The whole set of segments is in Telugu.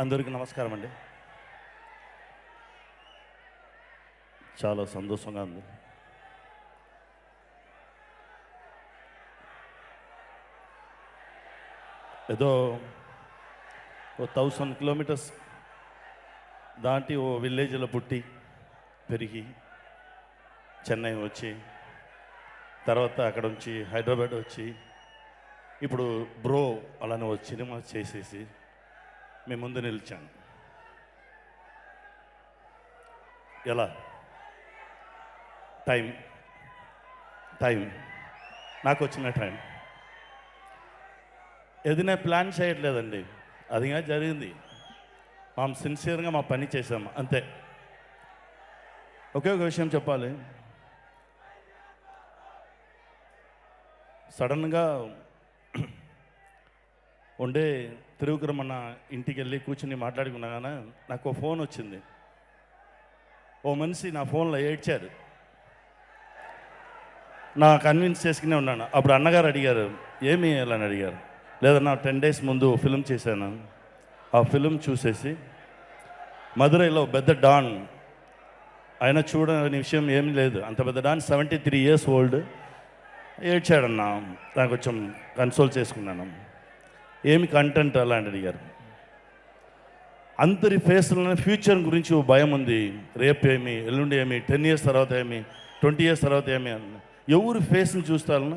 అందరికీ నమస్కారం అండి. చాలా సంతోషంగా ఉంది. ఏదో 1000 కిలోమీటర్స్ దాటి ఓ విలేజ్లో పుట్టి పెరిగి చెన్నై వచ్చి తర్వాత అక్కడ నుంచి హైదరాబాద్ వచ్చి ఇప్పుడు బ్రో అలానే ఒక సినిమా చేసేసి మీ ముందు నిలిచాను. ఎలా టైం నాకు వచ్చిన టైం ఏదైనా ప్లాన్ చేయట్లేదండి, అదిగా జరిగింది. మేము సిన్సియర్గా మా పని చేసాము అంతే. ఒకే ఒక విషయం చెప్పాలి. సడన్గా ఉండే తిరుగురమన్న ఇంటికి వెళ్ళి కూర్చుని మాట్లాడుకున్నా కానీ నాకు ఓ ఫోన్ వచ్చింది. ఓ మనిషి నా ఫోన్లో ఏడ్చారు. నా కన్విన్స్ చేసుకునే ఉన్నాను. అప్పుడు అన్నగారు అడిగారు, ఏమి వేయాలని అడిగారు. లేదన్నా 10 days ముందు ఫిల్మ్ చేశాను. ఆ ఫిల్మ్ చూసేసి మధురైలో పెద్ద డాన్, ఆయన చూడని విషయం ఏమీ లేదు, అంత పెద్ద డాన్ 73 years old ఏడ్చాడన్నా. నాకు కొంచెం కన్సోల్ చేసుకున్నాను. ఏమి కంటెంట్ అలా అని అడిగారు. అందరి ఫేస్లోనే ఫ్యూచర్ గురించి ఓ భయం ఉంది. రేపు ఏమి, ఎల్లుండి ఏమి, 10 years తర్వాత ఏమి, 20 years తర్వాత ఏమి అన్న ఎవరు ఫేస్ని చూస్తారన్న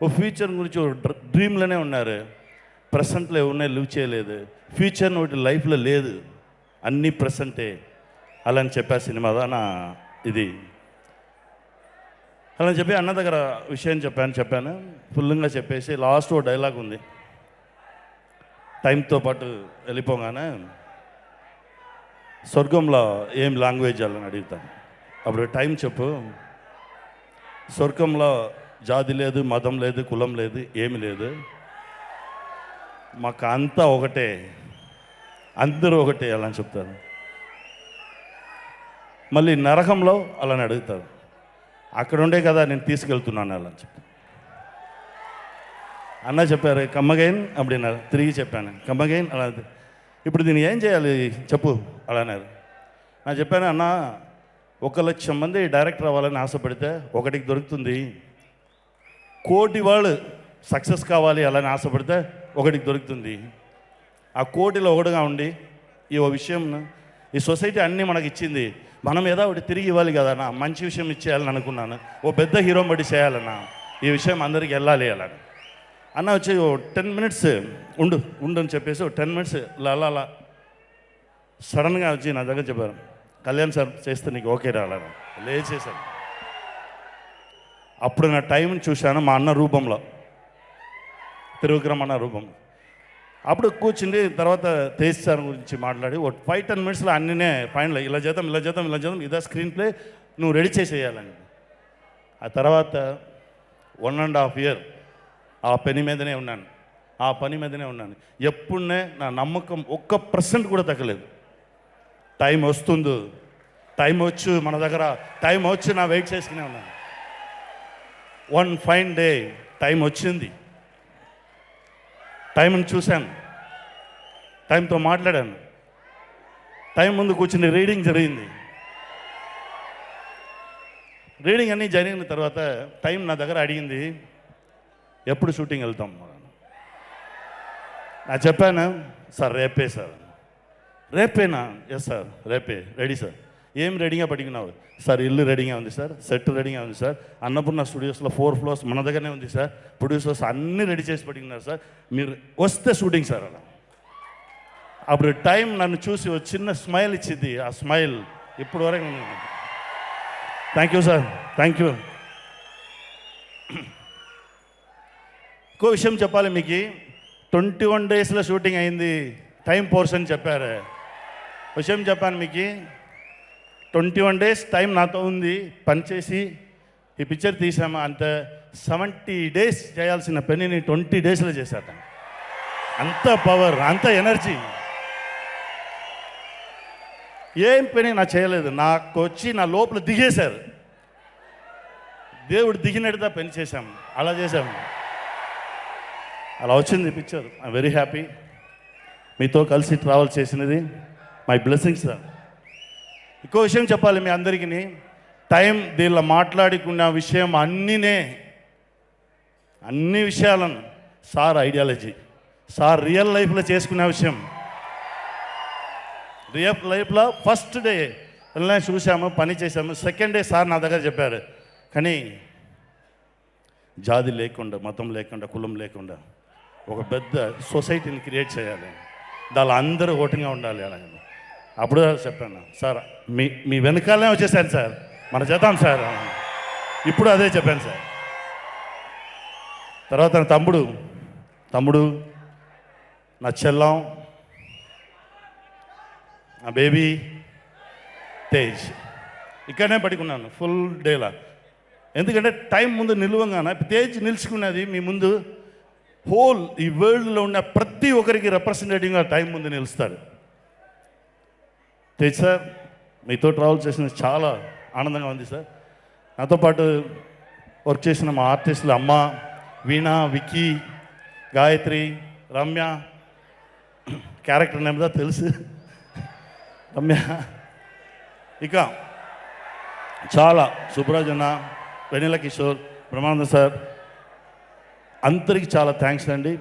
ఓ ఫ్యూచర్ గురించి ఓ డ్రీమ్లోనే ఉన్నారు. ప్రజెంట్లో ఉన్నాయి, లివ్ చేయలేదు. ఫ్యూచర్ ఒకటి లైఫ్లో లేదు, అన్నీ ప్రజెంటే. అలా అని చెప్పా సినిమాదా నా ఇది అలా చెప్పి అన్న దగ్గర విషయం చెప్పాను ఫుల్గా చెప్పేసి లాస్ట్ ఓ డైలాగ్ ఉంది. టైంతో పాటు వెళ్ళిపోగానే స్వర్గంలో ఏం లాంగ్వేజ్ అని అడుగుతాను. అప్పుడు టైం చెప్పు. స్వర్గంలో జాతి లేదు, మతం లేదు, కులం లేదు, ఏమి లేదు, మాకు అంతా ఒకటే, అందరూ ఒకటే అలా అని చెప్తారు. మళ్ళీ నరకంలో అలా అని అడుగుతారు. అక్కడ ఉండే కదా నేను తీసుకెళ్తున్నాను అలా అని చెప్తాను. అన్న చెప్పారు కమ్మగైన్ అప్పుడన్నారు. తిరిగి చెప్పాను కమ్మగైన్ అలా. ఇప్పుడు దీన్ని ఏం చేయాలి చెప్పు అలా అన్నారు. నేను చెప్పాను, అన్న 1,00,000 మంది డైరెక్టర్ అవ్వాలని ఆశపడితే ఒకటికి దొరుకుతుంది. 1,00,000 వాళ్ళు సక్సెస్ కావాలి అలాని ఆశపడితే ఒకటికి దొరుకుతుంది. ఆ 1,00,000లో ఒకటిగా ఉండి ఈ ఓ విషయం, ఈ సొసైటీ అన్నీ మనకి ఇచ్చింది, మనం ఏదో ఒకటి తిరిగి ఇవ్వాలి కదా, మంచి విషయం ఇచ్చేయాలని అనుకున్నాను. ఓ పెద్ద హీరో బట్టి చేయాలన్నా, ఈ విషయం అందరికీ వెళ్ళాలి అలాని. అన్న వచ్చి ఓ 10 minutes ఉండు అని చెప్పేసి ఓ 10 minutes అలా సడన్గా వచ్చి నా దగ్గర చెప్పారు, కళ్యాణ్ సార్ చేస్తే నీకు ఓకే రాలని లేచేశాను. అప్పుడు నా టైంని చూశాను మా అన్న రూపంలో, తిరుగురమన్న రూపంలో. అప్పుడు కూర్చుండి తర్వాత తేజ్ సార్ గురించి మాట్లాడి ఓ 5-10 minutesలో అన్నీనే ఫైనల్, ఇలా చేద్దాం ఇదే స్క్రీన్ ప్లే, నువ్వు రెడీ చేసేయాలని. ఆ తర్వాత 1.5 year ఆ పని మీదనే ఉన్నాను. ఎప్పుడునే నా నమ్మకం 1% కూడా తగ్గలేదు. టైం వస్తుందో, టైం వచ్చు మన దగ్గర, టైం వచ్చి నా వెయిట్ చేసుకునే ఉన్నాను. వన్ ఫైన్ డే టైం వచ్చింది. టైంని చూశాను, టైంతో మాట్లాడాను, టైం ముందు కూర్చుని రీడింగ్ జరిగింది. రీడింగ్ అన్నీ జరిగిన తర్వాత టైం నా దగ్గర అడిగింది, ఎప్పుడు షూటింగ్ వెళ్తాం? నా చెప్పాను, సార్ రేపే సార్. రేపేనా? ఎస్ సార్ రేపే. Ready sir. ఏం రెడీగా పట్టుకున్నావు సార్? ఇల్లు రెడీగా ఉంది సార్, సెట్ రెడీగా ఉంది సార్, అన్నపూర్ణ స్టూడియోస్లో 4 floors మన దగ్గరనే ఉంది సార్, ప్రొడ్యూసర్స్ అన్నీ రెడీ చేసి పట్టుకున్నారు సార్, మీరు వస్తే షూటింగ్ సార్ అలా. అప్పుడు టైం నన్ను చూసి ఒక చిన్న స్మైల్ ఇచ్చింది. ఆ స్మైల్ ఇప్పుడు వరకు ఉంది. Thank you sir, thank you. ఇంకో విషయం చెప్పాలి మీకు, 21 daysలో షూటింగ్ అయింది. టైం పోర్షన్ చెప్పారు. విషయం చెప్పాను మీకు, 21 days టైం నాతో ఉంది. పనిచేసి ఈ పిక్చర్ తీసాము. అంత 70 days చేయాల్సిన పనిని 20 daysలో చేశాట. అంత పవర్, అంత ఎనర్జీ. ఏం పని నా చేయలేదు, నాకు వచ్చి నా లోపల దిగేశారు. దేవుడు దిగినట్టుగా పని చేశాము, అలా చేశాము. అలా వచ్చింది పిక్చర్. I'm very happy. మీతో కలిసి ట్రావెల్ చేసినది మై బ్లెస్సింగ్స్ సార్. ఇంకో విషయం చెప్పాలి మీ అందరికీ, టైం దీనిలో మాట్లాడుకున్న విషయం అన్ని విషయాలను సార్ ఐడియాలజీ, సార్ రియల్ లైఫ్లో చేసుకునే విషయం, రియల్ లైఫ్లో ఫస్ట్ డే వెళ్ళినా చూసాము, పని చేసాము. సెకండ్ డే సార్ నా దగ్గర చెప్పారు, కానీ జాతి లేకుండా, మతం లేకుండా, కులం లేకుండా ఒక పెద్ద సొసైటీని క్రియేట్ చేయాలి, దానిలో అందరూ ఓటింగ్గా ఉండాలి అలాగే. అప్పుడు చెప్పాను సార్, మీ వెనకాలనే వచ్చేసాను సార్, మన చేద్దాం సార్. ఇప్పుడు అదే చెప్పాను సార్. తర్వాత నా తమ్ముడు నా చెల్లం, నా బేబీ తేజ్ ఇక్కడనే పడుకున్నాను ఫుల్ డేలా. ఎందుకంటే టైం ముందు నిలువంగానే తేజ్ నిలుచుకున్నది మీ ముందు, హోల్ ఈ వరల్డ్లో ఉన్న ప్రతి ఒక్కరికి రిప్రజెంటేటివ్గా టైం ముందు నిలుస్తాడు. తేజ్ సార్, మీతో ట్రావెల్ చేసిన చాలా ఆనందంగా ఉంది సార్. నాతో పాటు వర్క్ చేసిన మా ఆర్టిస్టులు అమ్మ, వీణ, విక్కీ, గాయత్రి, రమ్య, క్యారెక్టర్ నేమ్దా తెలుసు, రమ్య, ఇక చాలా సుబ్రాజ్ అన్న, వెన్నెల కిషోర్, బ్రహ్మానంద సార్, అందరికీ చాలా థ్యాంక్స్ అండి.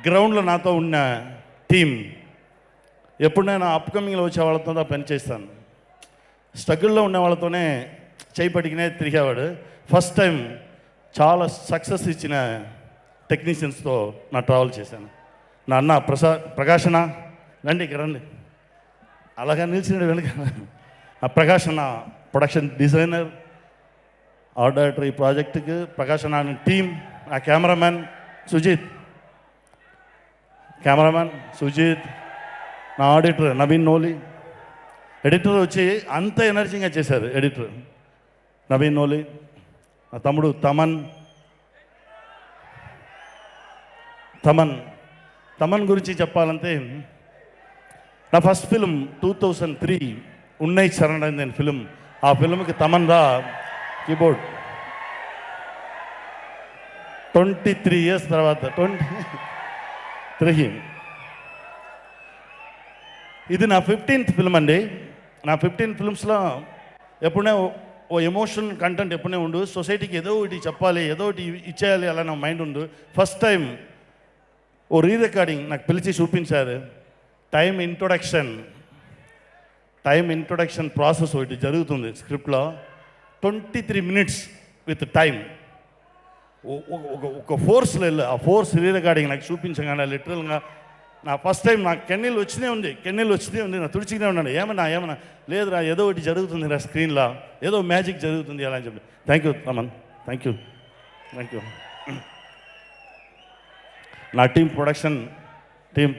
గ్రౌండ్లో నాతో ఉన్న టీం, ఎప్పుడైనా అప్కమింగ్లో వచ్చే వాళ్ళతో పని చేస్తాను, స్ట్రగుల్లో ఉన్న వాళ్ళతోనే చేయిపడికినే తిరిగేవాడు. ఫస్ట్ టైం చాలా సక్సెస్ ఇచ్చిన టెక్నీషియన్స్తో నా ట్రావెల్ చేశాను. నా అన్న ప్రకాష్ అన్న, రండి ఇక్కడ రండి, అలాగా నిలిచినాడు వెనుక. ఆ ప్రకాష్ అన్న ప్రొడక్షన్ డిజైనర్, ఆర్ట్ డైరెక్టర్ ఈ ప్రాజెక్టుకి, ప్రకాష్ అన్న టీం, ఆ కెమెరామ్యాన్ సుజిత్, నా ఆడిటర్ నవీన్ నోలి, ఎడిటర్ వచ్చి అంత ఎనర్జీగా చేశారు ఎడిటర్ నవీన్ నోలి, నా తమ్ముడు తమన్ గురించి చెప్పాలంటే, నా ఫస్ట్ ఫిల్మ్ 2003 ఉన్నై శరణ్ ఫిల్మ్, ఆ ఫిల్మ్కి తమన్ రా కీబోర్డ్. 23 years తర్వాత 23. ఇది నా 15th ఫిల్మ్ అండి. నా 15 ఫిల్మ్స్లో ఎప్పుడైనా ఓ ఎమోషనల్ కంటెంట్ ఎప్పుడైనా ఉండు, సొసైటీకి ఏదో ఒకటి చెప్పాలి, ఏదో ఒకటి ఇచ్చేయాలి అలా నా మైండ్ ఉండు. ఫస్ట్ టైం ఓ రికార్డింగ్ నాకు పిలిచి చూపించారు. టైం ఇంట్రొడక్షన్ ప్రాసెస్ ఒకటి జరుగుతుంది స్క్రిప్ట్లో, 23 minutes విత్ టైం, ఒక ఫోర్స్లో వెళ్ళి ఆ ఫోర్స్ రికార్డింగ్ నాకు చూపించగానే లిటరల్గా నా ఫస్ట్ టైం నాకు కెన్నీళ్ళు వచ్చినే ఉంది, నా తుడిచినే ఉన్నాను. ఏమన్నా లేదురా, ఏదో ఒకటి జరుగుతుంది నా స్క్రీన్లో, ఏదో మ్యాజిక్ జరుగుతుంది అలా అని చెప్పి. Thank you Raman, thank you. నా టీం, ప్రొడక్షన్ టీం,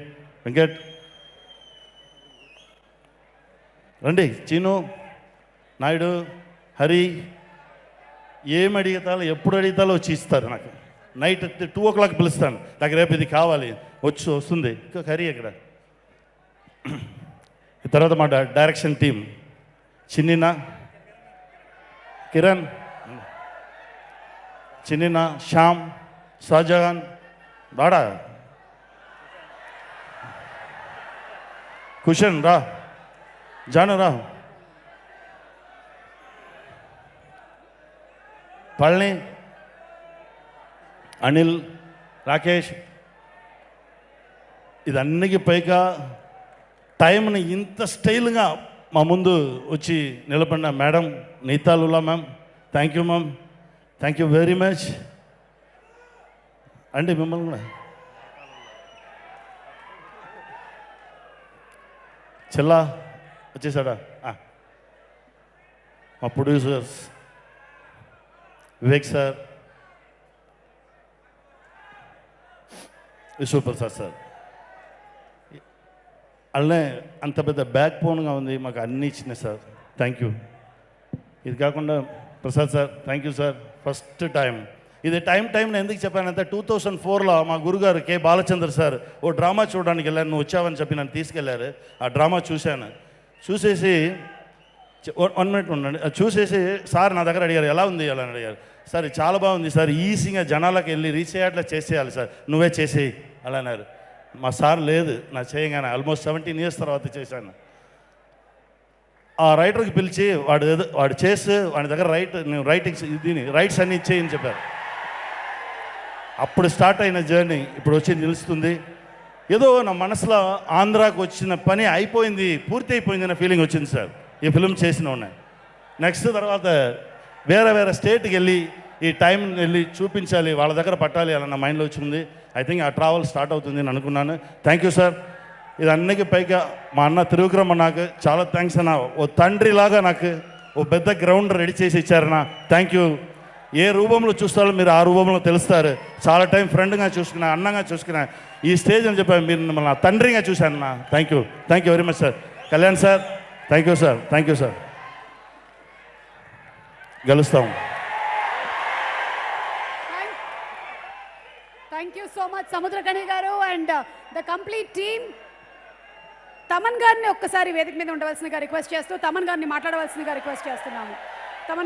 వెంకట్, రండి, చీను, నాయుడు, హరి, ఏం అడిగితాలో ఎప్పుడు అడిగితాలో వచ్చి ఇస్తారు నాకు. నైట్ 2 o'clock పిలుస్తాను, నాకు రేపు ఇది కావాలి, వస్తుంది. హరి ఇక్కడ. తర్వాత మా డైరెక్షన్ టీం, చిన్న కిరణ్, శ్యామ్, షాజహాన్, బాడా, కుషన్ రా, జాను రా, పళని, అనిల్, రాకేష్. ఇదన్నికి పైగా టైంని ఇంత స్టైల్గా మా ముందు వచ్చి నిలబడిన మేడం నీతాలులా ma'am, thank you ma'am, thank you very much అండి. మిమ్మల్ని కూడా చెల్లా వచ్చేసాడా, మా producers Vivek sir, Vishwaprasad sir, అలానే అంత పెద్ద బ్యాక్ బోన్గా ఉంది మాకు అన్నీ ఇచ్చినాయి సార్, థ్యాంక్ యూ. ఇది కాకుండా Prasad sir, thank you sir. First time ఇది టైంని ఎందుకు చెప్పానంటే 2004లో మా గురుగారు కె బాలచంద్ర సార్ ఓ డ్రామా చూడడానికి వెళ్ళాను, నువ్వు వచ్చావని చెప్పి నన్ను తీసుకెళ్లారు. ఆ డ్రామా చూశాను, చూసేసి 1 minute ఉండండి, చూసేసి సార్ నా దగ్గర అడిగారు ఎలా ఉంది అలా అడిగారు. సార్ చాలా బాగుంది సార్, ఈజీగా జనాలకు వెళ్ళి రీచ్ అయ్యేట్లా చేసేయాలి సార్, నువ్వే చేసేయి అలా అన్నారు. మా సార్ లేదు నా చేయగానే ఆల్మోస్ట్ 17 ఇయర్స్ తర్వాత చేశాను. ఆ రైటర్కి పిలిచి వాడు చేసి వాడి దగ్గర రైట్స్ అన్నీ ఇచ్చేయని చెప్పారు. అప్పుడు స్టార్ట్ అయిన జర్నీ ఇప్పుడు వచ్చి నిలుస్తుంది. ఏదో నా మనసులో ఆంధ్రాకి వచ్చిన పని అయిపోయింది, పూర్తి అయిపోయింది అనే ఫీలింగ్ వచ్చింది సార్ ఈ ఫిల్మ్ చేసిన ఉన్నాయి. నెక్స్ట్ తర్వాత వేరే స్టేట్కి వెళ్ళి ఈ టైం వెళ్ళి చూపించాలి, వాళ్ళ దగ్గర పట్టాలి అలా నా మైండ్లో వచ్చింది. ఐ థింక్ ఆ ట్రావెల్ స్టార్ట్ అవుతుంది అని అనుకున్నాను. Thank you sir. ఇది అన్నికి పైగా మా అన్న త్రివిక్రమ్ నాకు చాలా థ్యాంక్స్ అన్న. ఓ తండ్రిలాగా నాకు ఓ పెద్ద గ్రౌండ్ రెడీ చేసి ఇచ్చారన్న. Thank you. ఏ రూపంలో చూస్తారో మీరు ఆ రూపంలో తెలుస్తారు. చాలా టైం ఫ్రెండ్గా చూసుకున్నా, అన్నగా చూసుకున్నా, ఈ స్టేజ్ అని చెప్పాను మీరు మిమ్మల్ని నా తండ్రిగా చూశానన్నా. Thank you very much sir. Kalyan sir thank you sir. గెలుస్తాం. Thank you so much Samuthirakani garu and the complete team. Thaman గారిని ఒక్కసారి వేదిక మీద ఉండవలసిందిగా రిక్వెస్ట్ చేస్తూ తమన్ గారిని మాట్లాడవలసిందిగా రిక్వెస్ట్ చేస్తున్నాము. తమన్